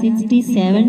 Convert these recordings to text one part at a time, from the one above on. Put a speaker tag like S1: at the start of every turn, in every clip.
S1: 67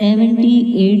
S1: 78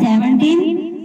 S1: 17,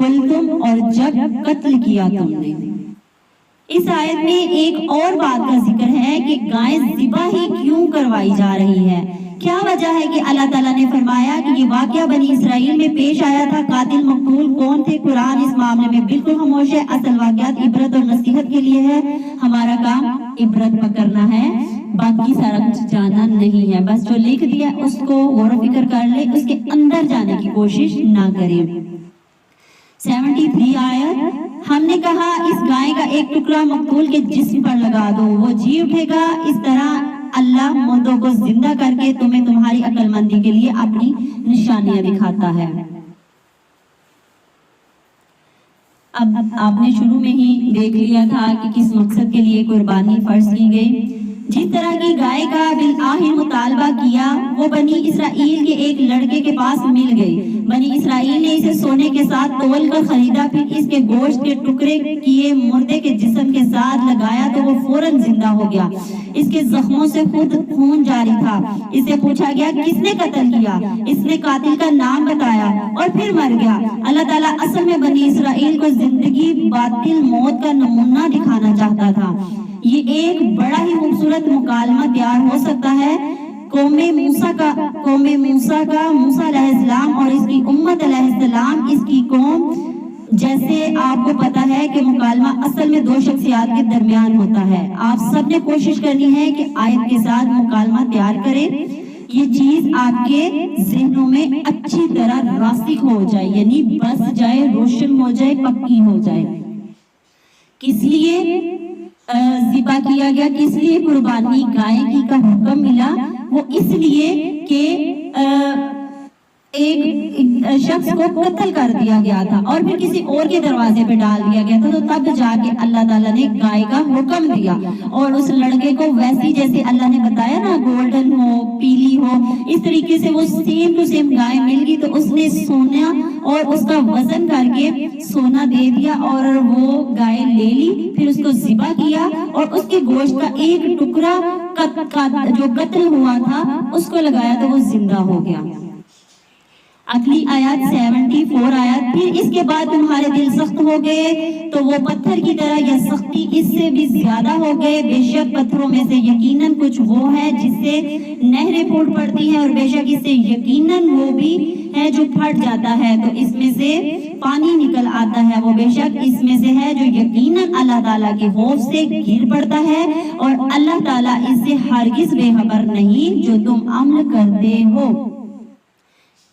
S1: قلتم اور جب قتل کیا تم نے۔ اس آیت میں ایک اور بات کا ذکر ہے کہ گائے ذبح ہی کیوں کروائی جا رہی ہے۔ کیا وجہ ہے کہ اللہ تعالیٰ نے فرمایا کہ یہ واقعہ بنی اسرائیل میں پیش آیا تھا، قاتل مقتول کون تھے؟ قرآن اس معاملے میں بالکل خاموش ہے۔ اصل واقعات عبرت اور نصیحت کے لیے ہے، ہمارا کام عبرت پکڑنا ہے، باقی سارا کچھ جانا نہیں ہے۔ بس جو لکھ دیا اس کو غور و فکر کر لے، اس کے اندر جانے کی کوشش نہ کریں۔ 73 آیت، ہم نے کہا اس گائے کا ایک ٹکڑا مقتول کے جسم پر لگا دو، وہ جی اٹھے گا۔ اس طرح اللہ مردوں کو زندہ کر کے تمہیں تمہاری عقل مندی کے لیے اپنی نشانیاں دکھاتا ہے۔ اب آپ نے شروع میں ہی دیکھ لیا تھا کہ کس مقصد کے لیے قربانی فرض کی گئی۔ جس طرح کی گائے کا بالآخر مطالبہ کیا وہ بنی اسرائیل کے ایک لڑکے کے پاس مل گئی۔ بنی اسرائیل نے اسے سونے کے ساتھ تول کر خریدا، پھر اس کے گوشت کے ٹکڑے کیے، مردے کے جسم کے ساتھ لگایا تو وہ فوراً زندہ ہو گیا۔ اس کے زخموں سے خود خون جاری تھا۔ اس سے پوچھا گیا کس نے قتل کیا؟ اس نے قاتل کا نام بتایا اور پھر مر گیا۔ اللہ تعالیٰ اصل میں بنی اسرائیل کو زندگی باطل موت کا نمونہ دکھانا چاہتا تھا۔ یہ ایک بڑا ہی خوبصورت مکالمہ تیار ہو سکتا ہے قوم موسیٰ کا موسیٰ علیہ السلام اور اس کی امت علیہ السلام، اس کی قوم۔ جیسے آپ کو پتا ہے کہ مکالمہ اصل میں دو شخصیات کے درمیان ہوتا ہے۔ آپ سب نے کوشش کرنی ہے کہ آیت کے ساتھ مکالمہ تیار کریں، یہ چیز آپ کے ذہنوں میں اچھی طرح راسخ ہو جائے، یعنی بس جائے، روشن ہو جائے، پکی ہو جائے۔ کس لیے ذبح کیا گیا، کس لیے قربانی گائے کی کا حکم ملا؟ وہ اس لیے کہ ایک شخص کو قتل کر دیا گیا تھا اور پھر کسی اور کے دروازے پہ ڈال دیا گیا تھا، تو تب جا کے اللہ تعالیٰ نے گائے کا حکم دیا۔ اور اس لڑکے کو ویسی جیسے اللہ نے بتایا نا، گولڈن ہو، پیلی ہو، اس طریقے سے وہ سیم ٹو سیم گائے مل گئی۔ تو اس نے سونا اور اس کا وزن کر کے سونا دے دیا اور وہ گائے لے لی، پھر اس کو ذبح کیا اور اس کے گوشت کا ایک ٹکڑا جو قتل ہوا تھا اس کو لگایا تو وہ زندہ ہو گیا۔ اگلی آیات 74 آیات، پھر اس کے بعد تمہارے دل سخت ہو گئے تو وہ پتھر کی طرح یا سختی اس سے بھی زیادہ ہو گئے۔ بے شک پتھروں میں سے یقیناً کچھ وہ ہے جس سے نہریں پھوٹ پڑتی ہیں، اور بے شک اس سے یقیناً وہ بھی ہے جو پھٹ جاتا ہے تو اس میں سے پانی نکل آتا ہے۔ وہ بے شک اس میں سے ہے جو یقیناً اللہ تعالیٰ کے خوف سے گر پڑتا ہے، اور اللہ تعالیٰ اس سے ہرگز بے خبر نہیں جو تم عمل کرتے ہو۔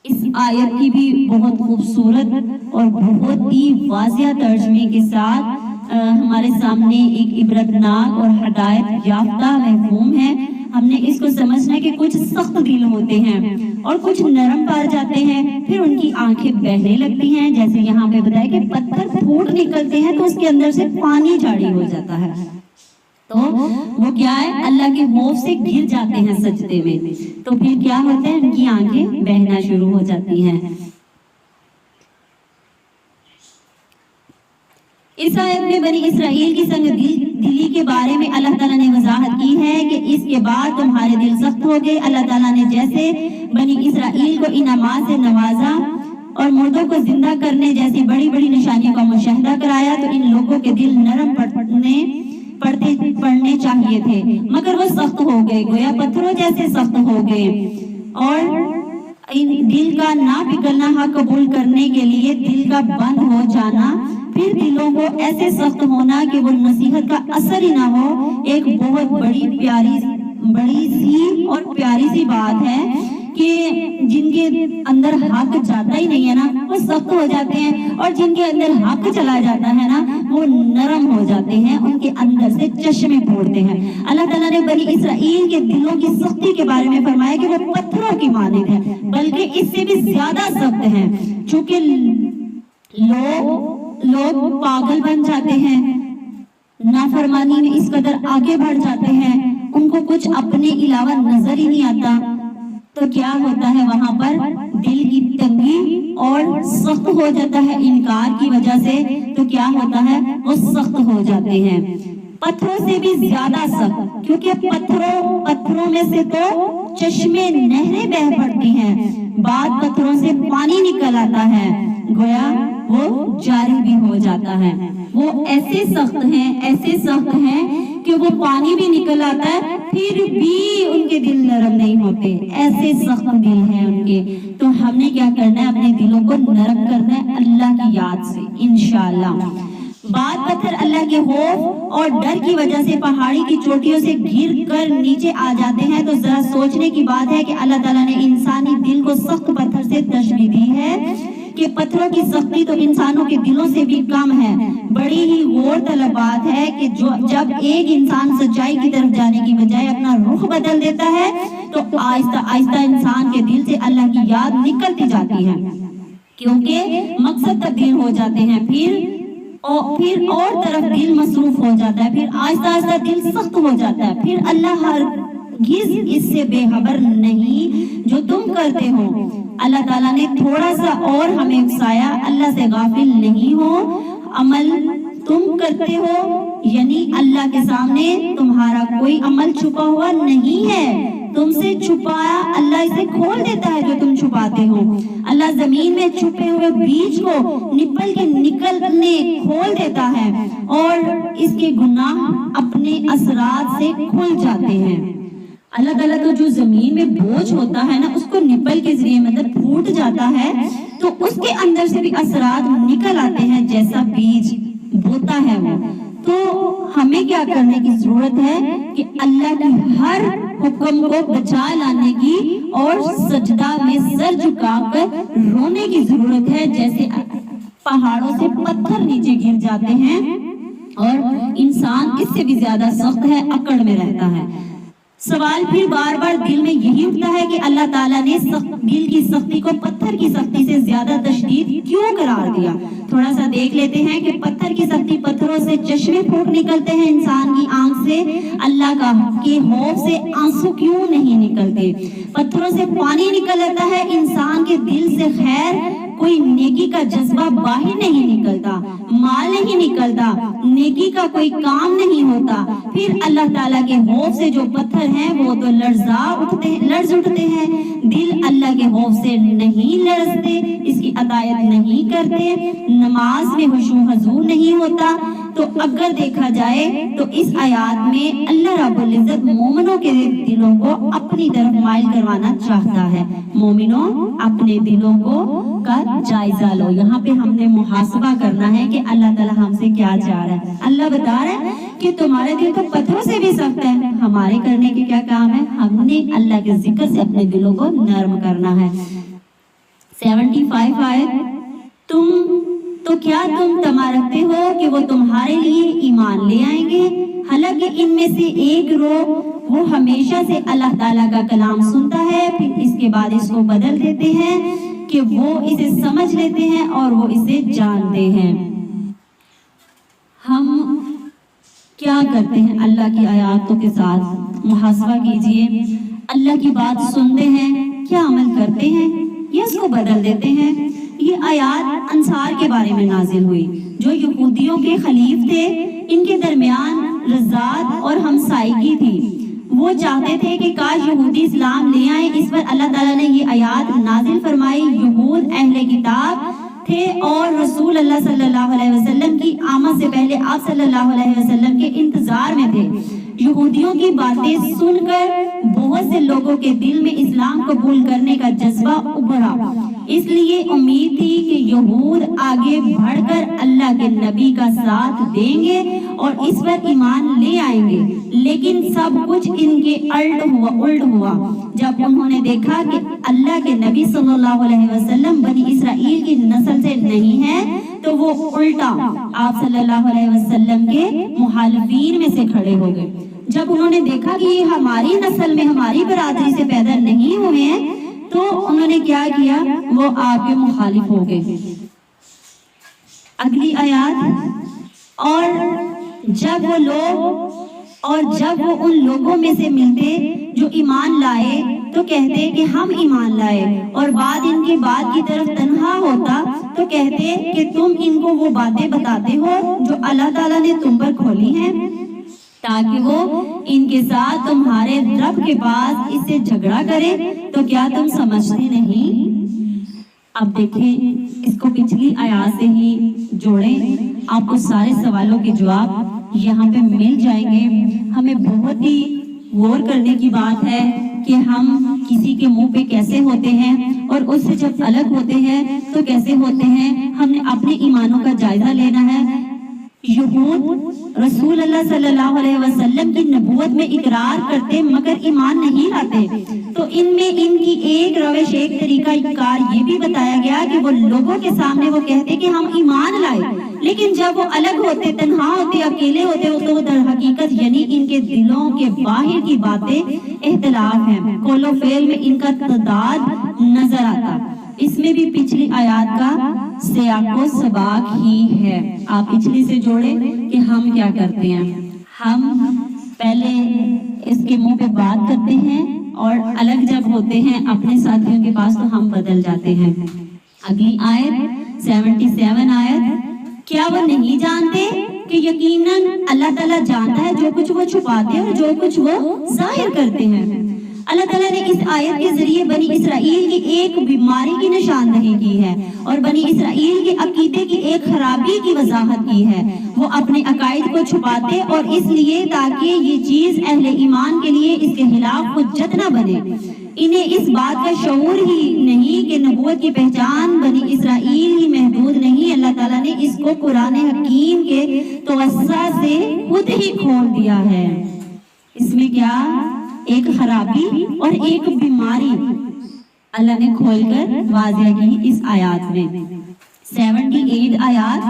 S1: اس آیت کی بھی بہت خوبصورت اور بہت ہی واضح ترجمے کے ساتھ ہمارے سامنے ایک عبرتناک اور ہدایت یافتہ مفہوم ہے۔ ہم نے اس کو سمجھنا کہ کچھ سخت دل ہوتے ہیں اور کچھ نرم پڑ جاتے ہیں، پھر ان کی آنکھیں بہنے لگتی ہیں، جیسے یہاں پہ بتایا کہ پتھر پھوٹ نکلتے ہیں تو اس کے اندر سے پانی جاری ہو جاتا ہے، تو وہ کیا ہے، اللہ کے خوف سے گر جاتے ہیں سجدے میں، تو پھر کیا ہوتا ہے، ان کی آنکھیں بہنا شروع ہو جاتی ہیں۔ اس آیت میں بنی اسرائیل کی سنگ دلی کے بارے میں اللہ تعالیٰ نے وضاحت کی ہے کہ اس کے بعد تمہارے دل سخت ہو گئے۔ اللہ تعالیٰ نے جیسے بنی اسرائیل کو انعامات سے نوازا اور مردوں کو زندہ کرنے جیسی بڑی بڑی نشانیوں کا مشاہدہ کرایا، تو ان لوگوں کے دل نرم پڑنے چاہیے تھے، مگر وہ سخت ہو گئے، گویا پتھروں جیسے سخت ہو گئے۔ اور دل کا نہ پگھلنا، حق قبول کرنے کے لیے دل کا بند ہو جانا، پھر دلوں کو ایسے سخت ہونا کہ وہ نصیحت کا اثر ہی نہ ہو، ایک بہت بڑی سی اور پیاری سی بات ہے کہ جن کے اندر حق جاتا ہی نہیں ہے نا وہ سخت ہو جاتے ہیں، اور جن کے اندر حق چلا جاتا ہے نا وہ نرم ہو جاتے ہیں، ان کے اندر سے چشمے پھوڑتے ہیں۔ اللہ تعالیٰ نے بنی اسرائیل کے دلوں کی سختی کے بارے میں فرمایا کہ وہ پتھروں کی مانند ہے، بلکہ اس سے بھی زیادہ سخت ہیں، چونکہ لوگ پاگل بن جاتے ہیں، نافرمانی میں اس قدر آگے بڑھ جاتے ہیں، ان کو کچھ اپنے علاوہ نظر ہی نہیں آتا، تو کیا ہوتا ہے وہاں پر دل کی تنگی اور سخت ہو جاتا ہے انکار کی وجہ سے، تو کیا ہوتا ہے وہ سخت ہو جاتے ہیں، پتھروں سے بھی زیادہ سخت، کیونکہ پتھروں میں سے تو چشمے نہریں بہہ پڑتی ہیں، بعد پتھروں سے پانی نکل آتا ہے، گویا وہ جاری بھی ہو جاتا ہے۔ وہ ایسے سخت ہیں کہ وہ پانی بھی نکل آتا ہے پھر بھی ان کے دل نرم نہیں ہوتے، ایسے سخت دل ہیں ان کے۔ تو ہم نے کیا کرنا ہے؟ اپنے دلوں کو نرم کرنا ہے اللہ کی یاد سے انشاءاللہ۔ بعض پتھر اللہ کے خوف اور ڈر کی وجہ سے پہاڑی کی چوٹیوں سے گر کر نیچے آ جاتے ہیں، تو ذرا سوچنے کی بات ہے کہ اللہ تعالیٰ نے انسانی دل کو سخت پتھر سے تشبیہ دی ہے کہ پتھروں کی سختی تو انسانوں کے دلوں سے بھی کم ہے۔ بڑی ہی غور طلب بات ہے کہ جب ایک انسان سچائی کی طرف جانے کی بجائے اپنا رخ بدل دیتا ہے تو آہستہ آہستہ انسان کے دل سے اللہ کی یاد نکلتی جاتی ہے، کیونکہ مقصد تبدیل ہو جاتے ہیں، پھر اور طرف دل مصروف ہو جاتا ہے، پھر آہستہ آہستہ دل سخت ہو جاتا ہے، پھر اللہ ہرگز اس سے بے خبر نہیں جو تم کرتے ہو۔ اللہ تعالیٰ نے تھوڑا سا اور ہمیں اکسایا، اللہ سے غافل نہیں ہو، عمل تم کرتے ہو، یعنی اللہ کے سامنے تمہارا کوئی عمل چھپا ہوا نہیں ہے، تم سے چھپایا اللہ اسے کھول دیتا ہے جو تم چھپاتے ہو۔ اللہ زمین میں چھپے ہوئے بیج کو نپل کے نکلنے کھول دیتا ہے اور اس کے گناہ اپنے اثرات سے کھل جاتے ہیں۔ اللہ تعالیٰ تو جو زمین میں بوجھ ہوتا ہے نا، اس کو نپل کے ذریعے مطلب پھوٹ جاتا ہے تو اس کے اندر سے بھی اثرات نکل آتے ہیں، جیسا بیج بوتا ہے وہ۔ تو ہمیں کیا کرنے کی ضرورت ہے کہ اللہ کی ہر حکم کو بچا لانے کی اور سجدہ میں سر جھکا کر رونے کی ضرورت ہے، جیسے پہاڑوں سے پتھر نیچے گر جاتے ہیں اور انسان اس سے بھی زیادہ سخت ہے، اکڑ میں رہتا ہے۔ سوال پھر بار بار دل میں یہی اٹھتا ہے کہ اللہ تعالیٰ نے دل کی سختی کو پتھر کی سختی سے زیادہ تشدید کیوں قرار دیا؟ تھوڑا سا دیکھ لیتے ہیں کہ پتھر کی سختی، پتھروں سے چشمے پھوٹ نکلتے ہیں انسان کی آنکھ سے، اللہ کا کے خوف سے آنسو کیوں نہیں نکلتے؟ پتھروں سے پانی نکل آتا ہے انسان کے دل سے، خیر کوئی نیکی کا جذبہ باہر نہیں نکلتا، مال نہیں نکلتا، نیکی کا کوئی کام نہیں ہوتا، پھر اللہ تعالیٰ کے خوف سے جو پتھر ہیں وہ تو لرز اٹھتے ہیں، دل اللہ کے خوف سے نہیں لرزتے، اس کی اطاعت نہیں کرتے، نماز میں خشوع حضور نہیں ہوتا۔ تو اگر دیکھا جائے تو اس آیات میں اللہ رب العزت مومنوں کے دلوں کو اپنی طرف مائل کروانا چاہتا ہے۔ مومنوں اپنے دلوں کا جائزہ لو، یہاں پہ ہم نے محاسبہ کرنا ہے کہ اللہ تعالیٰ ہم سے کیا چاہ رہا ہے۔ اللہ بتا رہا ہے کہ تمہارے دل تو پتھروں سے بھی سخت ہے، ہمارے کرنے کے کیا کام ہے؟ ہم نے اللہ کے ذکر سے اپنے دلوں کو نرم کرنا ہے۔ 75 آیت، تو کیا تم طمع رکھتے ہو کہ وہ تمہارے لیے ایمان لے آئیں گے؟ حالانکہ ان میں سے ایک گروہ وہ ہمیشہ سے اللہ تعالیٰ کا کلام سنتا ہے، پھر اس کے بعد اس کو بدل دیتے ہیں کہ وہ اسے سمجھ لیتے ہیں اور وہ اسے جانتے ہیں۔ ہم کیا کرتے ہیں اللہ کی آیاتوں کے ساتھ؟ محاسبہ کیجئے، اللہ کی بات سنتے ہیں، کیا عمل کرتے ہیں یا اس کو بدل دیتے ہیں؟ یہ آیات انصار کے بارے میں نازل ہوئی، جو یہودیوں کے خلیف تھے، ان کے درمیان رضاعت اور ہمسائیگی تھی۔ وہ چاہتے تھے کہ کاش یہودی اسلام لے آئیں، اس پر اللہ تعالیٰ نے یہ آیات نازل فرمائی۔ یہود اہل کتاب تھے اور رسول اللہ صلی اللہ علیہ وسلم کی آمد سے پہلے آپ صلی اللہ علیہ وسلم کے انتظار میں تھے۔ یہودیوں کی باتیں سن کر بہت سے لوگوں کے دل میں اسلام قبول کرنے کا جذبہ ابھرا، اس لیے امید تھی کہ یہود آگے بڑھ کر اللہ کے نبی کا ساتھ دیں گے اور اس پر ایمان لے آئیں گے، لیکن سب کچھ ان کے الٹ ہوا۔ جب انہوں نے دیکھا کہ اللہ کے نبی صلی اللہ علیہ وسلم بنی اسرائیل کی نسل سے نہیں ہے تو وہ الٹا آپ صلی اللہ علیہ وسلم کے مخالفین میں سے کھڑے ہو گئے۔ جب انہوں نے دیکھا کہ یہ ہماری نسل میں ہماری برادری سے پیدا نہیں ہوئے ہیں تو انہوں نے کیا کیا؟ وہ آپ کے مخالف ہو گئے۔ اگلی آیات، اور جب وہ ان لوگوں میں سے ملتے جو ایمان لائے تو کہتے کہ ہم ایمان لائے، اور بعد ان کی بات کی طرف تنہا ہوتا تو کہتے کہ تم ان کو وہ باتیں بتاتے ہو جو اللہ تعالیٰ نے تم پر کھولی ہیں تاکہ وہ ان کے ساتھ تمہارے رب کے پاس اس سے جھگڑا کرے، تو کیا تم سمجھتے نہیں؟ اب دیکھیں اس کو پچھلی آیات سے ہی جوڑیں، آپ کو سارے سوالوں کے جواب یہاں پہ مل جائیں گے۔ ہمیں بہت ہی غور کرنے کی بات ہے کہ ہم کسی کے منہ پہ کیسے ہوتے ہیں اور اس سے جب الگ ہوتے ہیں تو کیسے ہوتے ہیں۔ ہم نے اپنے ایمانوں کا جائزہ لینا ہے۔ یہود رسول اللہ صلی اللہ علیہ وسلم کی نبوت میں اقرار کرتے مگر ایمان نہیں لاتے، تو ان میں ان کی ایک روش، ایک طریقہ کار یہ بھی بتایا گیا کہ وہ لوگوں کے سامنے وہ کہتے کہ ہم ایمان لائے، لیکن جب وہ الگ ہوتے، تنہا ہوتے، اکیلے ہوتے تو در حقیقت یعنی ان کے دلوں کے باہر کی باتیں اختلاف ہیں، قول و فعل میں ان کا تضاد نظر آتا۔ اس میں بھی پچھلی آیات کا سیاق و سباق ہی ہے۔ آپ پچھلی سے جوڑیں کہ ہم کیا کرتے ہیں، ہم پہلے اس کے منہ پہ بات کرتے ہیں اور الگ جب ہوتے ہیں اپنے ساتھیوں کے پاس تو ہم بدل جاتے ہیں۔ اگلی آیت 77 آیت، کیا وہ نہیں جانتے کہ یقیناً اللہ تعالیٰ جانتا ہے جو کچھ وہ چھپاتے ہیں اور جو کچھ وہ ظاہر کرتے ہیں۔ اللہ تعالیٰ نے اس آیت کے ذریعے بنی اسرائیل کی ایک بیماری کی نشاندہی کی ہے اور بنی اسرائیل کے عقیدے کی ایک خرابی کی وضاحت کی ہے۔ وہ اپنے عقائد کو چھپاتے اور اس لیے تاکہ یہ چیز اہل ایمان کے لیے اس کے خلاف حجت نہ بنے۔ انہیں اس بات کا شعور ہی نہیں کہ نبوت کی پہچان بنی اسرائیل ہی محدود نہیں، اللہ تعالیٰ نے اس کو قرآن حکیم کے توسع سے خود ہی کھول دیا ہے۔ اس میں کیا ایک خرابی اور ایک بیماری اللہ نے کھول کر واضح کی اس آیات میں۔ 78 آیات،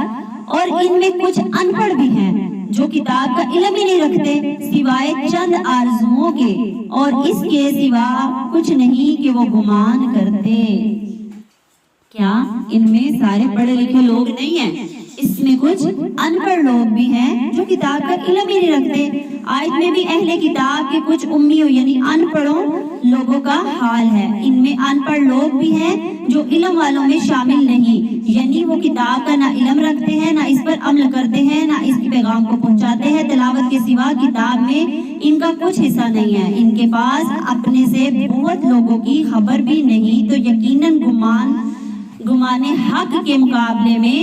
S1: اور ان میں کچھ ان پڑھ بھی ہیں جو کتاب کا علم ہی نہیں رکھتے سوائے چند آرزوؤں کے، اور اس کے سوا کچھ نہیں کہ وہ گمان کرتے۔ کیا ان میں سارے پڑھے لکھے لوگ نہیں ہیں؟ اس میں کچھ ان پڑھ لوگ بھی ہیں جو کتاب کا علم ہی نہیں رکھتے۔ آیت میں بھی اہل کتاب کے کچھ امیوں یعنی ان پڑھوں لوگوں کا حال ہے۔ ان میں ان پڑھ لوگ بھی ہیں جو علم والوں میں شامل نہیں، یعنی وہ کتاب کا نہ علم رکھتے ہیں، نہ اس پر عمل کرتے ہیں، نہ اس کے پیغام کو پہنچاتے ہیں۔ تلاوت کے سوا کتاب میں ان کا کچھ حصہ نہیں ہے۔ ان کے پاس اپنے سے بہت لوگوں کی خبر بھی نہیں، تو یقیناً گمان حق کے مقابلے میں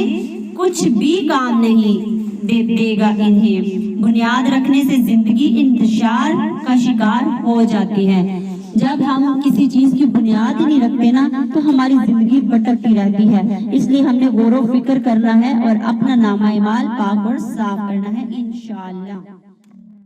S1: کچھ بھی کام نہیں دے گا انہیں۔ بنیاد رکھنے سے زندگی انتشار کا شکار ہو جاتی ہے۔ جب ہم کسی چیز کی بنیاد ہی نہیں رکھتے نا تو ہماری زندگی بھٹکتی رہتی ہے۔ اس لیے ہم نے غور و فکر کرنا ہے اور اپنا نامہ اعمال پاک اور صاف کرنا ہے انشاءاللہ۔